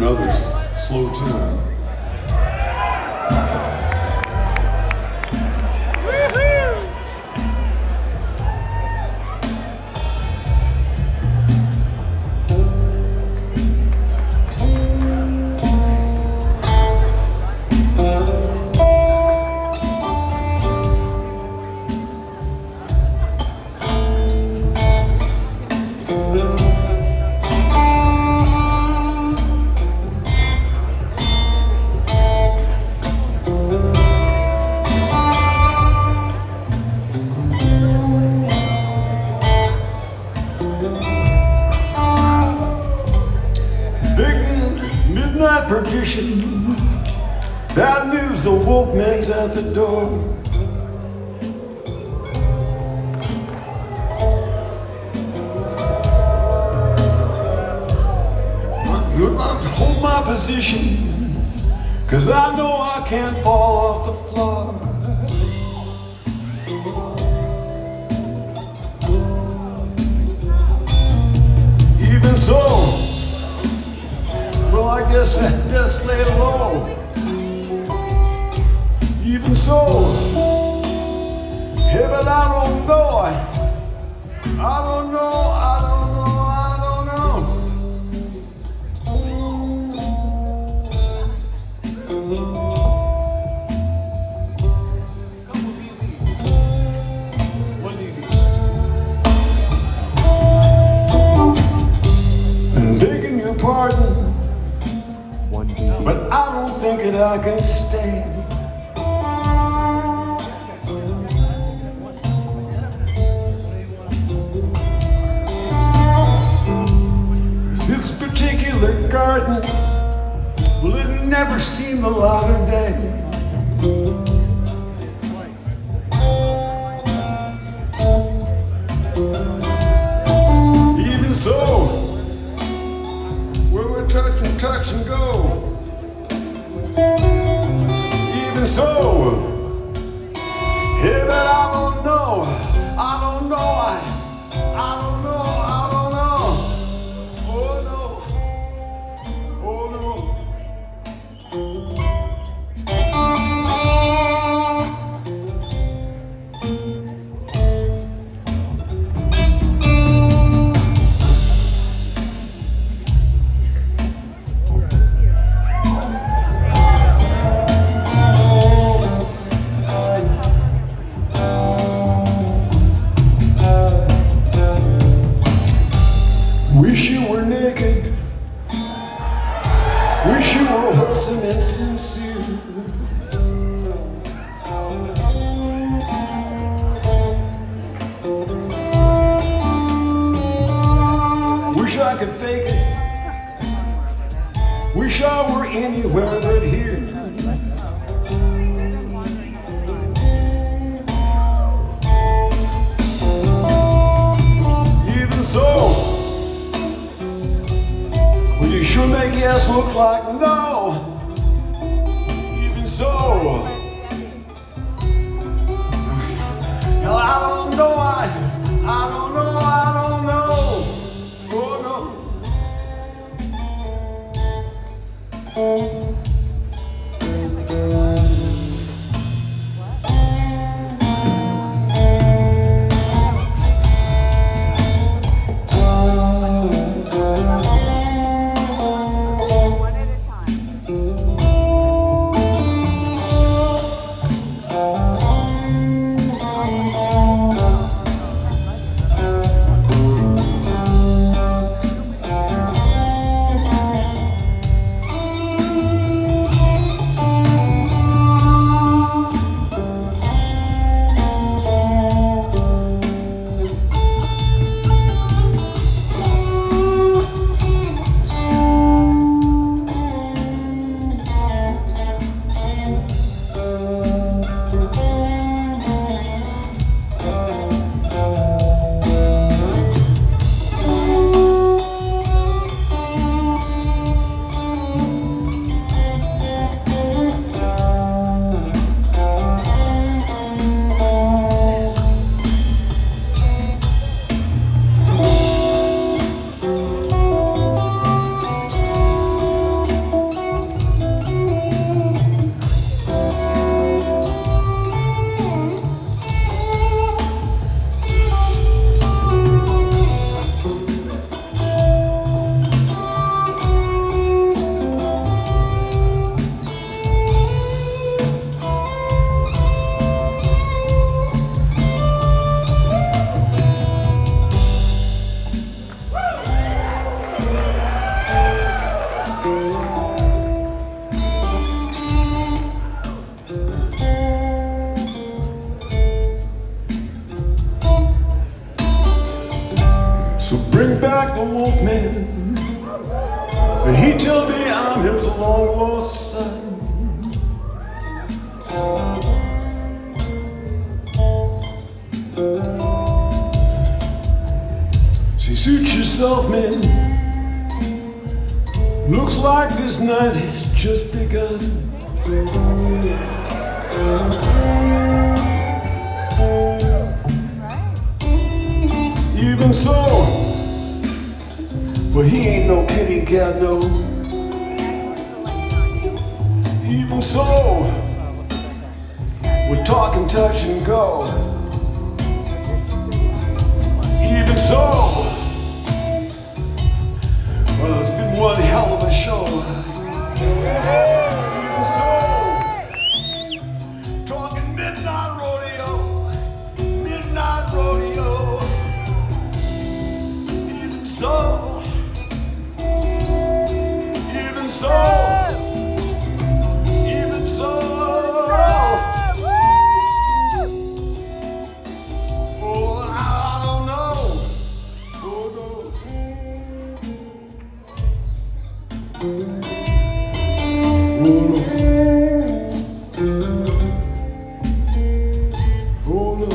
another slow tune. Perdition, bad news, the woke man's at the door. I'll hold my position, 'cause I know I can't fall off the floor. Even so, well, I guess I best lay low. Even so, hey, but I don't know. I don't know. I don't know. I don't know. I'm begging your pardon, but I don't think that I can stay. This particular garden, well, it never seen the light of day. Even so, when we're touch and go. Even so, hey, but I don't know. I don't know. I don't know. I don't know. Oh no. Oh no. Wish you were naked. Wish you were wholesome and sincere. Wish I could fake it. Wish I were anywhere but here. Even so, you sure make yes look like no. Even so, now I don't know. I don't know. I don't know. Oh no. a wolf man, and he tell me I'm his long lost son. See, suit yourself, man. Looks like this night has just begun. Even so, but he ain't no kitty cat, no. Even so, we'll talk and touch and go. Even so, well, it's been one hell of a show. Even so, talking midnight rodeo, midnight rodeo. Even so, even so, even so. Oh, I don't know. Oh, no.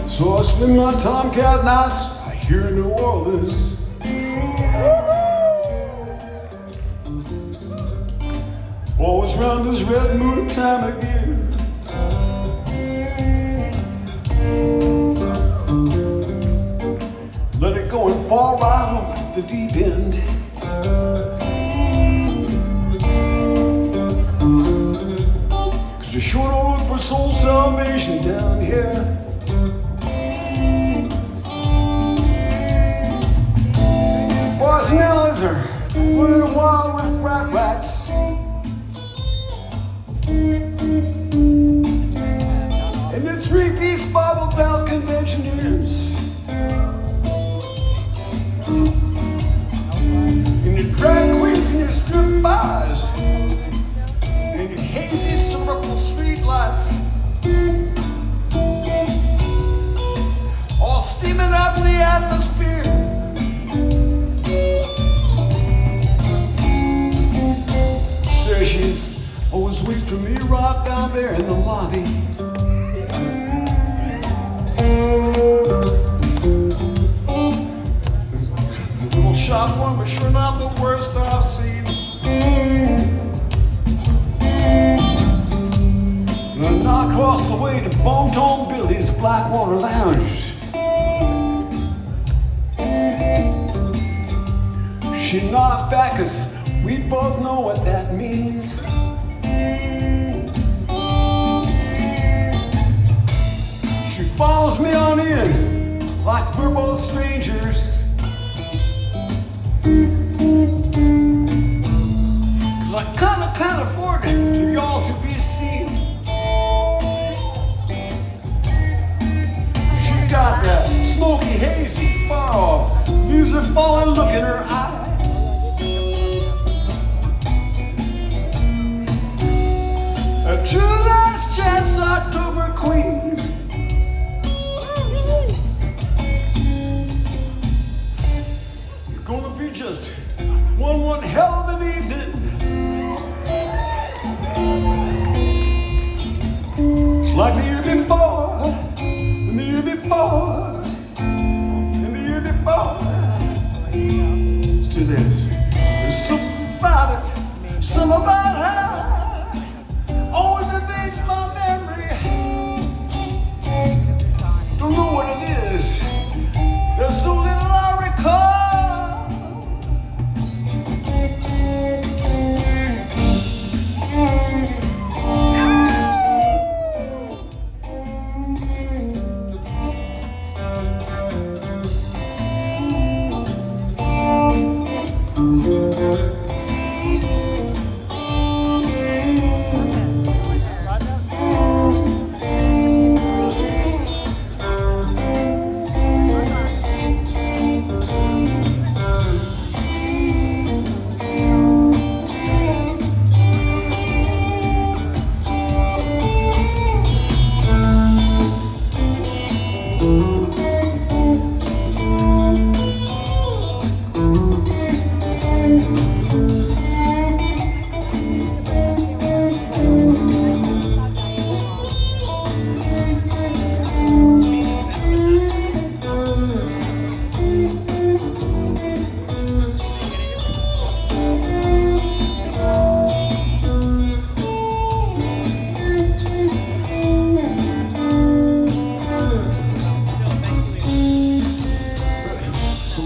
So I spend my tomcat nights right here in New Orleans. Always round this red moon time of year. Let it go and fall right off the deep end. Cause you sure don't look for soul salvation down here. Boys and alleys are running wild with rat rats. And the three-piece Bible Belt conventioners. And your drag queens and your strip bars. And your hazy historical streetlights. All steaming up the atmosphere. There she is, always wait for me right down there in the lobby. The little shop one was sure not the worst I've seen. And I knocked across the way to Bone Tone Billy's Blackwater Lounge. She knocked back as we both know what that means. She follows me on in like we're both strangers. Cause I can't afford it to y'all to be seen. She got that smoky, hazy, far off, music falling look in her eye. A true last chance October queen. It's gonna be just one hell of an evening. It's like the year before, and the year before, and the year before. To this, there's something about it, something about her. Always evades my memory.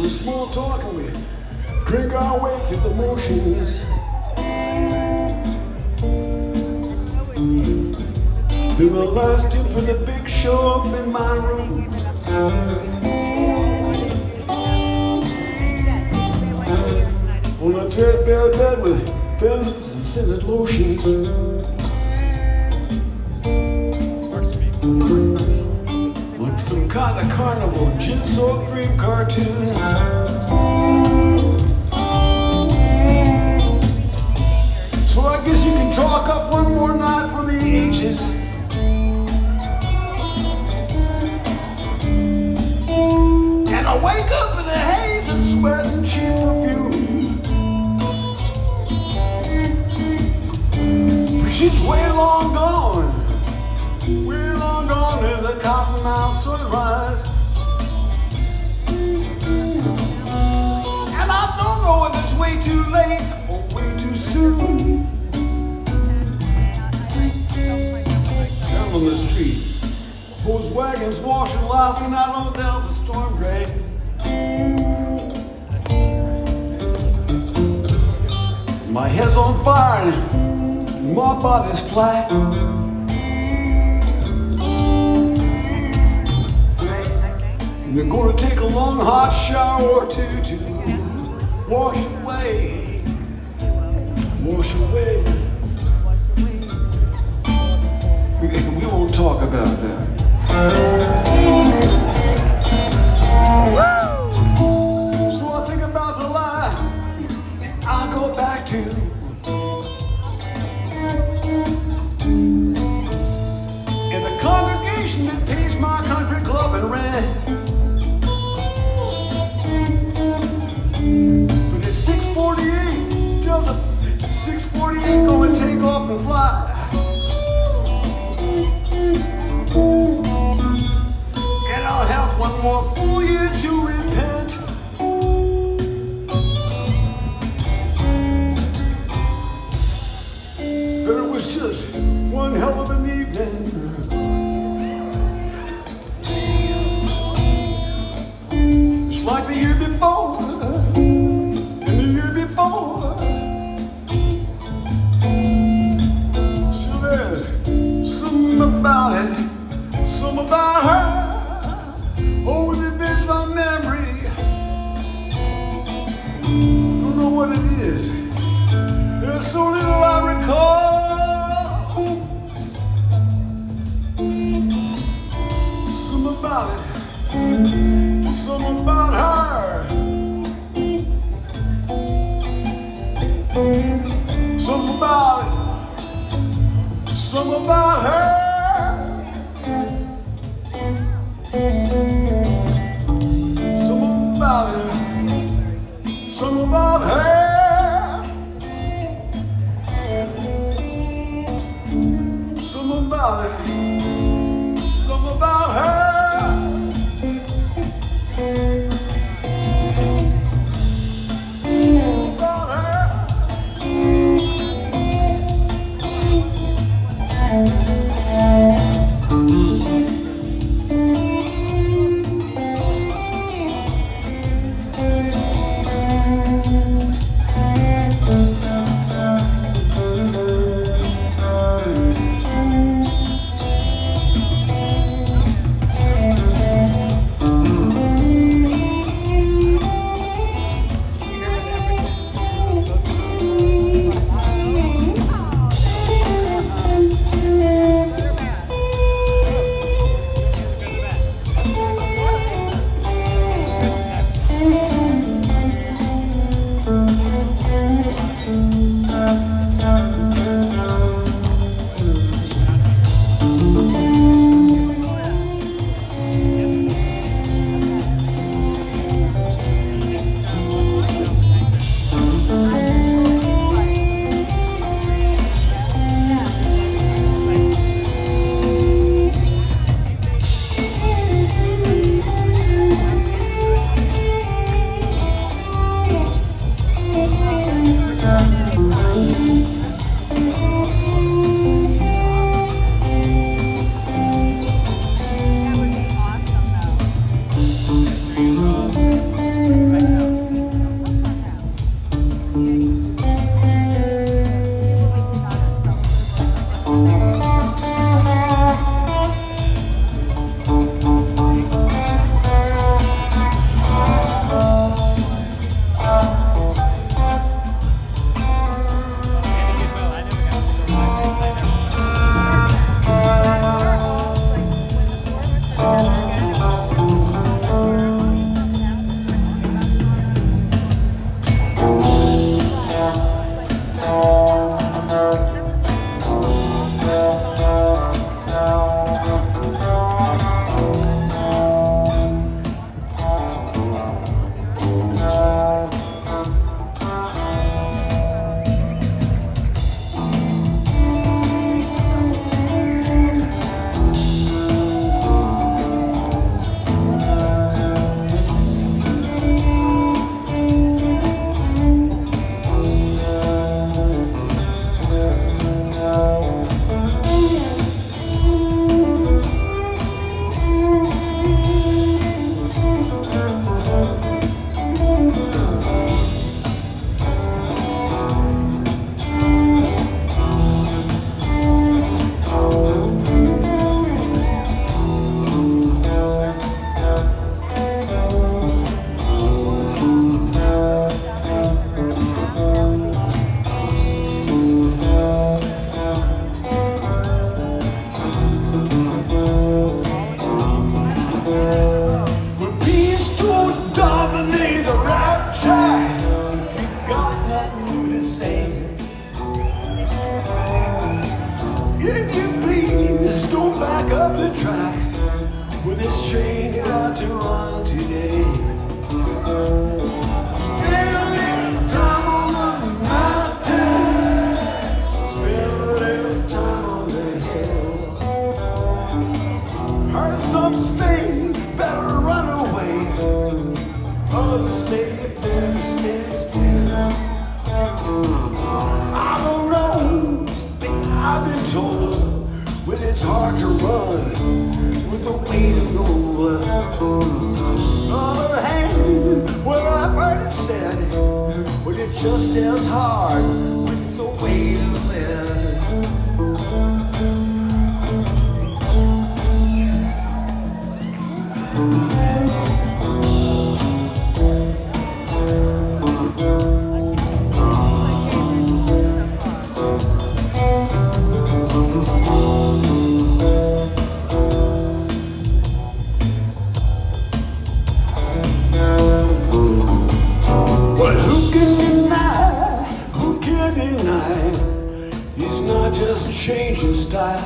some small talk and we drink our way through the motions. Then the last tip for the big show up in my room. On a threadbare bed with velvets and scented lotions. Like some kind of carnival gin-soaked dream cartoon. So I guess you can chalk up one more night for the ages. And I wake up in a haze of sweat and cheap perfume. But she's way long gone in the cottonmouth sunrise. And I don't know if it's way too late or way too soon. Down on the street, those wagons washing, laughing out on down the storm drain. My head's on fire and my body's flat. And they're gonna take a long hot shower or two to wash away. We won't talk about that. So I think about the life I go back to. And the congregation that pays my country club and rent. But at 6:48, Delta 648 gonna take off and fly. And I'll have one more full year to repent. But it was just one hell of an evening. It's like the year before, and the year before. So there's something about it, something about her. Oh, it invades my memory. Don't know what it is. There's so little I recall. Something about it, something about her. Something about it, something about her. Something about it, something about her. Something about it, something about her. About her. Others say you better stand still. I don't know, I've been told, well, it's hard to run with the weight of no blood. On the other hand, well, I've heard it said, well, it's just as hard with the weight of lead. It's not just a change in style.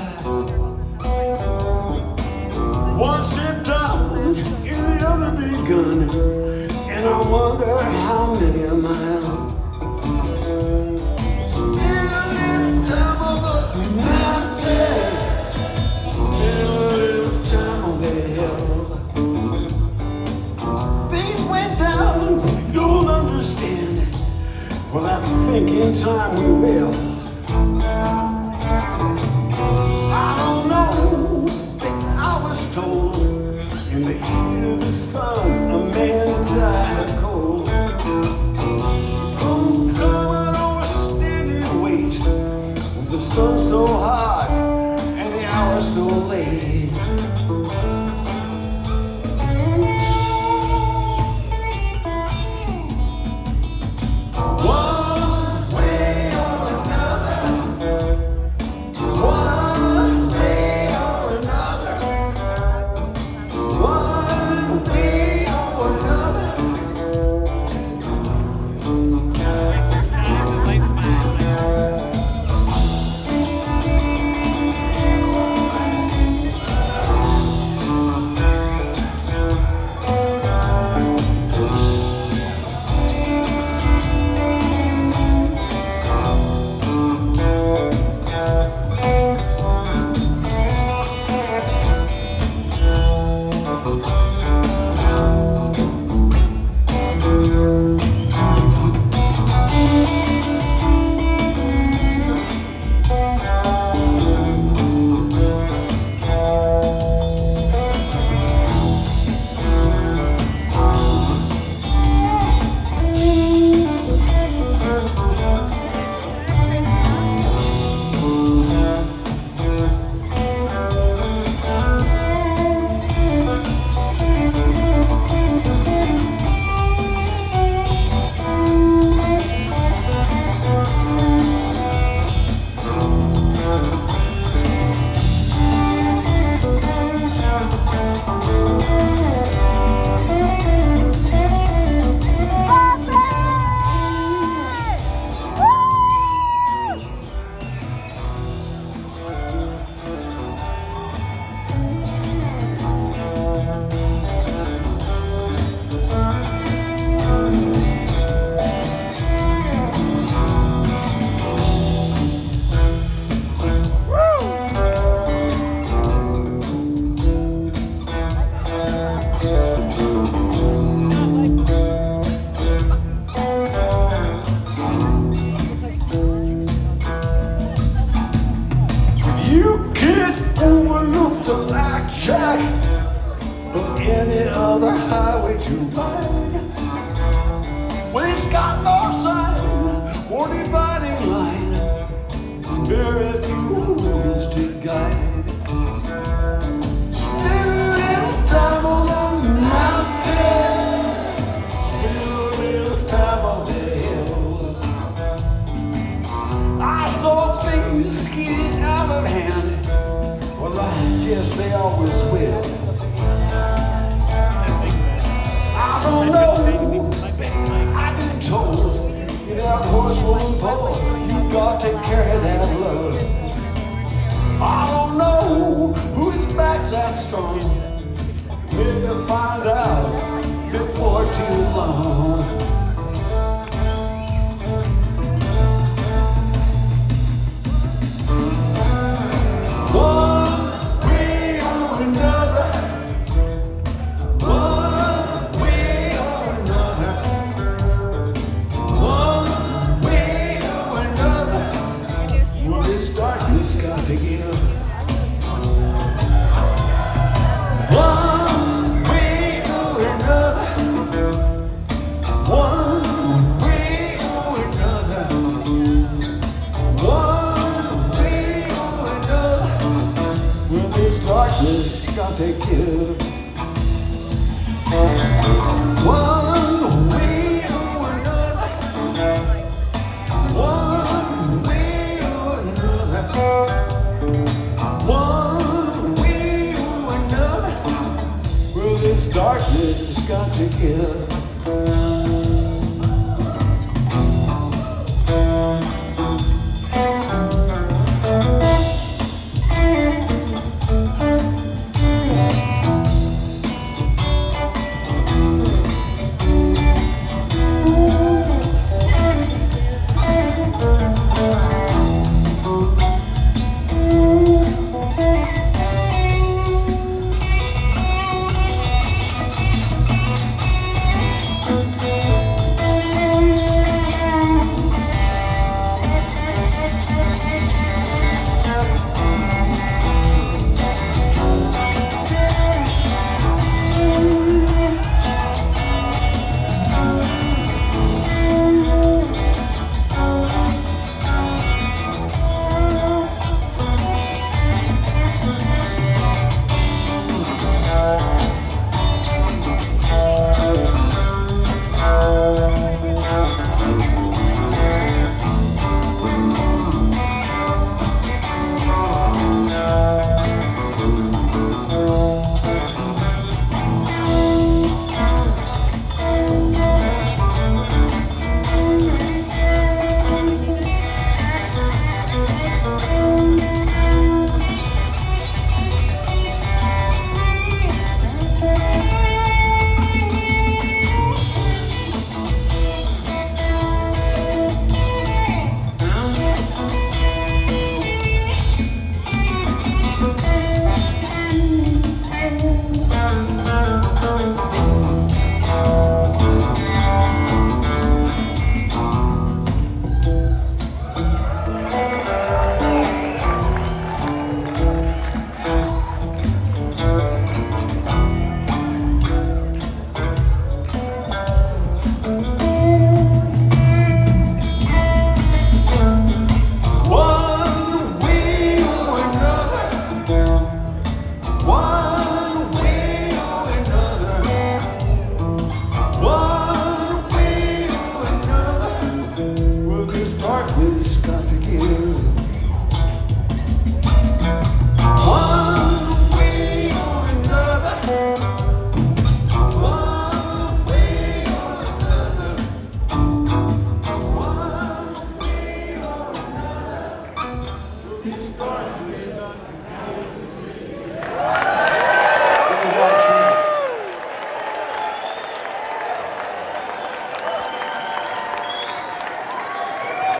One step down and the other begun, and I wonder how many miles. In a little time of the mountain, in a little time of the hill, things went down, you don't understand. Well, I think in time we will. I don't know, but I was told in the heat of the sun, a man died of cold. From coming on a steady weight, with the sun so hot and the hour so late. Of any other highway to ride. Well, it's got no sign or dividing line, very few roads to guide. Spend a little time on the mountain, spend a little time on the hill. I saw things getting out of hand. Well, I guess they always will. I don't know, I've been told, you got horse won't pull, you got to carry that load. I don't know whose back's that strong, maybe find out before too long. One way or another. here.